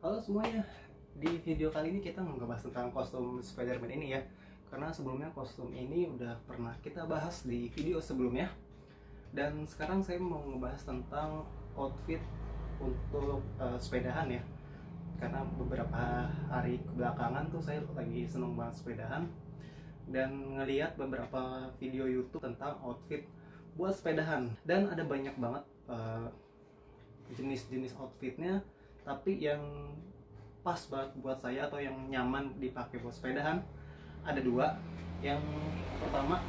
Halo semuanya, di video kali ini kita ngebahas tentang kostum Spider-Man ini ya. Karena sebelumnya kostum ini udah pernah kita bahas di video sebelumnya. Dan sekarang saya mau ngebahas tentang outfit untuk sepedahan ya. Karena beberapa hari kebelakangan tuh saya lagi seneng banget sepedahan. Dan ngeliat beberapa video YouTube tentang outfit buat sepedahan. Dan ada banyak banget jenis-jenis outfitnya, tapi yang pas banget buat saya atau yang nyaman dipakai buat sepedahan ada dua. Yang pertama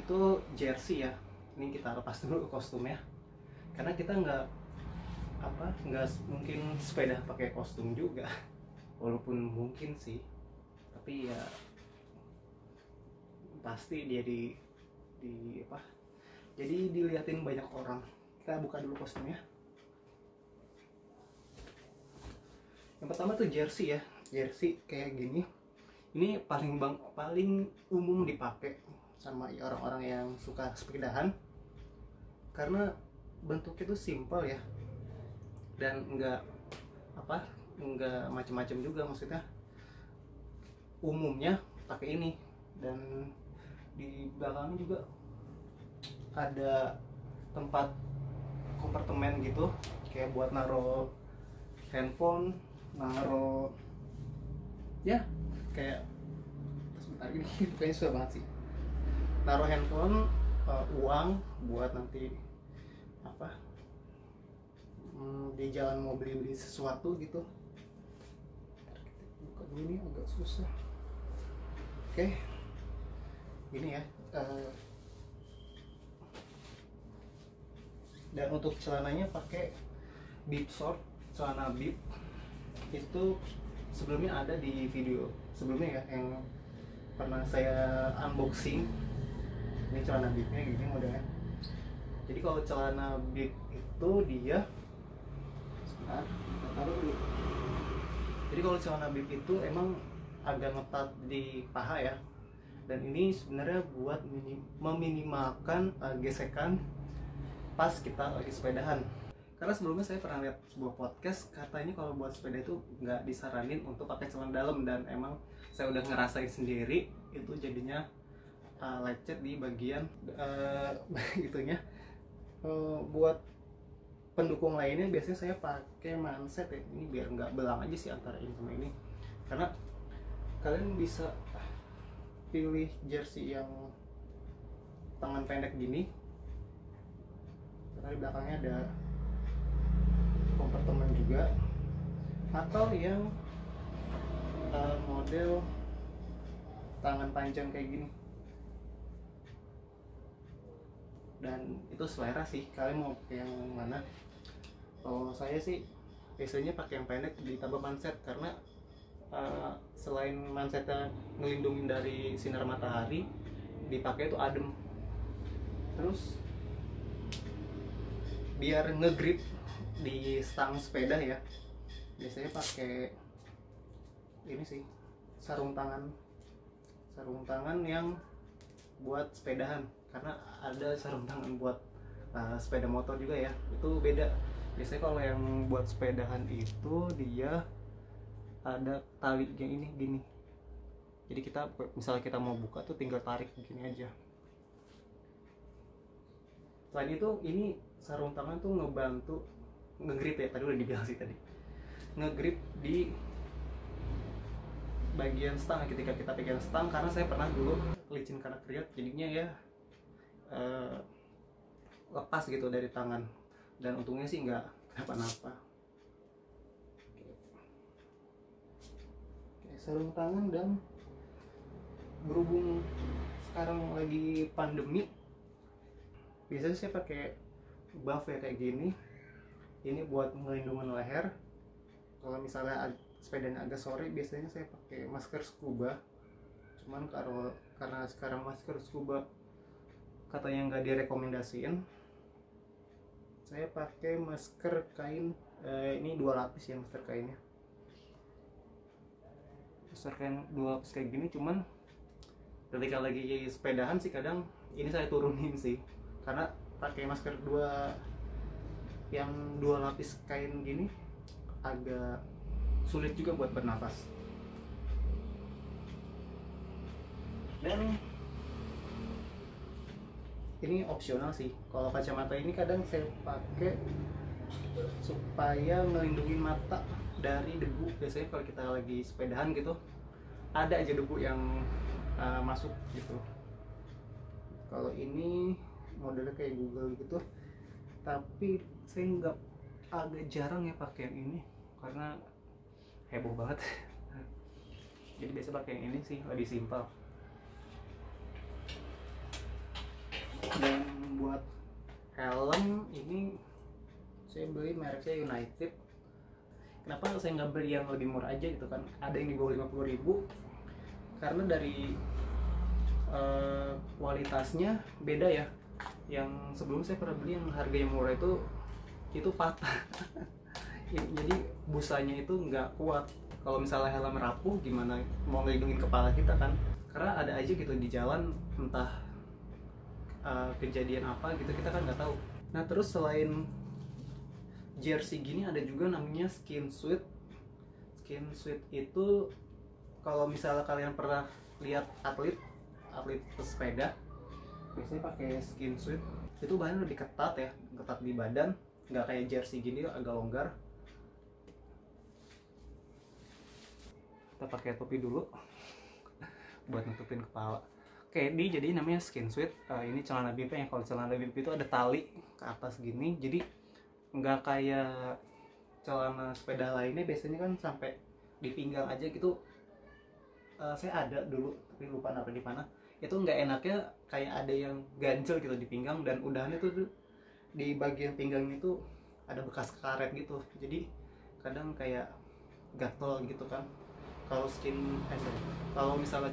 itu jersey ya. Ini kita lepas dulu kostumnya, karena kita nggak mungkin sepeda pakai kostum juga, walaupun mungkin sih, tapi ya pasti dia jadi diliatin banyak orang. Kita buka dulu kostumnya. Yang pertama tuh jersey ya, jersey kayak gini. Ini paling umum dipakai sama orang-orang yang suka sepedahan, karena bentuknya tuh simple ya, dan nggak macem-macem juga, maksudnya umumnya pakai ini. Dan di belakangnya juga ada tempat kompartemen gitu, kayak buat naruh handphone, naruh ya kayak sebentar ini kayaknya susah banget sih, naruh handphone, uang buat nanti di jalan mau beli sesuatu gitu. Buka dulu, ini agak susah. Oke, gini ya. Dan untuk celananya pakai bib short, celana bib. Itu sebelumnya ada di video sebelumnya ya, yang pernah saya unboxing. Ini celana bibnya gini modelnya. Jadi kalau celana bib itu dia Jadi kalau celana bib itu emang agak ngetat di paha ya. Dan ini sebenarnya buat meminimalkan gesekan pas kita lagi sepedahan. Karena sebelumnya saya pernah lihat sebuah podcast, katanya kalau buat sepeda itu nggak disaranin untuk pakai celana dalam, dan emang saya udah ngerasain sendiri itu jadinya lecet di bagian itunya. Buat pendukung lainnya biasanya saya pakai manset ya, ini biar nggak belang aja sih antara ini sama ini. Karena kalian bisa pilih jersey yang tangan pendek gini, karena di belakangnya ada kompartemen juga, atau yang model tangan panjang kayak gini. Dan itu selera sih, kalian mau pakai yang mana. Kalau saya sih biasanya pakai yang pendek ditambah manset, karena selain mansetnya ngelindungin dari sinar matahari, dipakai itu adem. Terus biar ngegrip di stang sepeda ya, biasanya pakai ini sih, sarung tangan yang buat sepedahan. Karena ada sarung tangan buat sepeda motor juga ya, itu beda. Biasanya kalau yang buat sepedahan itu dia ada tali yang ini gini, jadi misalnya kita mau buka tuh tinggal tarik begini aja. Selain itu, ini sarung tangan tuh ngebantu ngegrip ya, tadi udah dibilang sih tadi, ngegrip di bagian stang ketika kita pegang stang. Karena saya pernah dulu licin karena kriot, jadinya ya lepas gitu dari tangan, dan untungnya sih nggak kenapa-napa. Oke, sarung tangan. Dan berhubung sekarang lagi pandemi, biasanya saya pakai buff ya kayak gini. Ini buat melindungi leher. Kalau misalnya sepedanya agak sore, biasanya saya pakai masker scuba. Cuman karena sekarang masker scuba katanya nggak direkomendasiin, saya pakai masker kain. Ini 2 lapis ya masker kainnya. Masker kain 2 lapis kayak gini. Cuman ketika lagi sepedahan sih kadang ini saya turunin sih, karena pakai masker yang 2 lapis kain gini agak sulit juga buat bernafas. Dan ini opsional sih, kalau kacamata ini kadang saya pakai supaya melindungi mata dari debu. Biasanya kalau kita lagi sepedahan gitu, ada aja debu yang masuk gitu. Kalau ini modelnya kayak Google gitu, tapi saya agak jarang ya pakai yang ini karena heboh banget. Jadi biasa pakai yang ini sih, lebih simpel. Dan buat helm ini saya beli mereknya United. Kenapa saya nggak beli yang lebih murah aja gitu kan, ada yang di bawah 50.000, karena dari kualitasnya beda ya. Yang sebelum saya pernah beli yang harganya murah itu patah. Jadi busanya itu nggak kuat. Kalau misalnya helm rapuh gimana mau ngelindungin kepala kita kan, karena ada aja gitu di jalan, entah kejadian apa gitu, kita kan nggak tahu. Nah terus selain jersey gini ada juga namanya skin suit. Skin suit itu kalau misalnya kalian pernah lihat atlet pesepeda biasanya pakai skin suit, itu bahannya lebih ketat ya, ketat di badan, nggak kayak jersey gini agak longgar. Kita pakai topi dulu buat nutupin kepala. Oke, ini jadi namanya skin suit. Ini celana bib ya. Kalau celana bib itu ada tali ke atas gini, jadi nggak kayak celana sepeda lainnya biasanya kan sampai di pinggang aja gitu. Saya ada dulu tapi lupa naruh di mana. Itu nggak enaknya kayak ada yang ganjel gitu di pinggang, dan udahannya tuh di bagian pinggangnya itu ada bekas karet gitu, jadi kadang kayak gatel gitu kan. Kalau kalau misalnya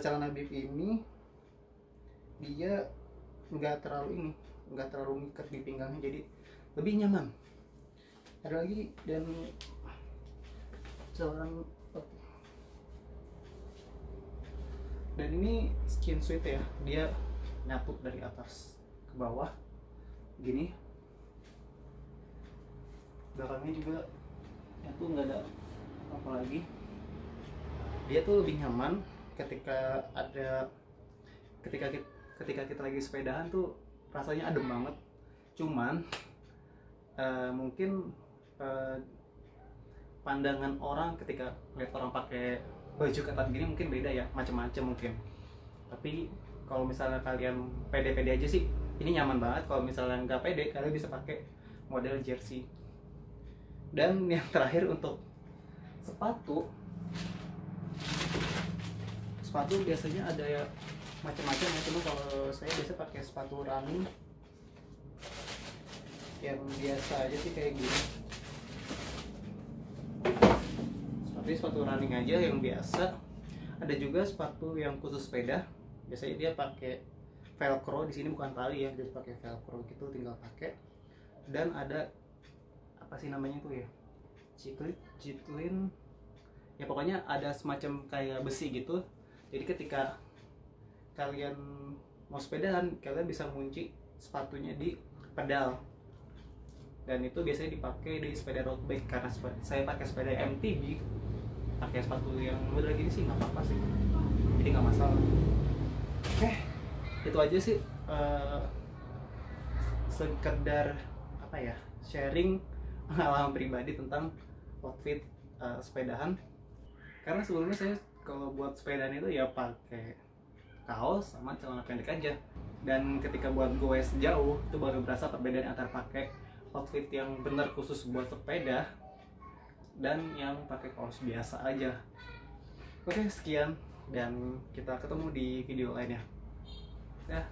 celana bib ini dia nggak terlalu ngikat di pinggangnya, jadi lebih nyaman. Ada lagi dan ini skin suit ya, dia nyatu dari atas ke bawah gini, belakangnya juga nyatu, nggak ada apa lagi. Dia tuh lebih nyaman ketika kita lagi sepedahan tuh rasanya adem banget. Cuman mungkin pandangan orang ketika lihat orang pakai baju ketat gini mungkin beda ya, macam-macam mungkin. Tapi kalau misalnya kalian pede-pede aja sih, ini nyaman banget. Kalau misalnya nggak pede, kalian bisa pakai model jersey. Dan yang terakhir untuk sepatu biasanya ada ya macam-macam ya. Cuma kalau saya biasa pakai sepatu running yang biasa aja sih, kayak gini. Sepatu running aja yang biasa. Ada juga sepatu yang khusus sepeda, biasanya dia pakai velcro di sini, bukan tali ya, jadi pakai velcro gitu, tinggal pakai. Dan ada apa sih namanya tuh ya, jitlin ya, pokoknya ada semacam kayak besi gitu, jadi ketika kalian mau sepedahan kalian bisa ngunci sepatunya di pedal. Dan itu biasanya dipakai di sepeda road bike, karena saya pakai sepeda MTB, pakai sepatu yang model gini sih nggak apa-apa sih, jadi nggak masalah. Oke, itu aja sih, sekedar apa ya, sharing pengalaman pribadi tentang outfit sepedahan. Karena sebelumnya saya kalau buat sepedaan itu ya pakai kaos sama celana pendek aja, dan ketika buat goes jauh itu baru berasa perbedaan antara pakai outfit yang benar khusus buat sepeda dan yang pakai kaos biasa aja. Oke, sekian dan kita ketemu di video lainnya ya.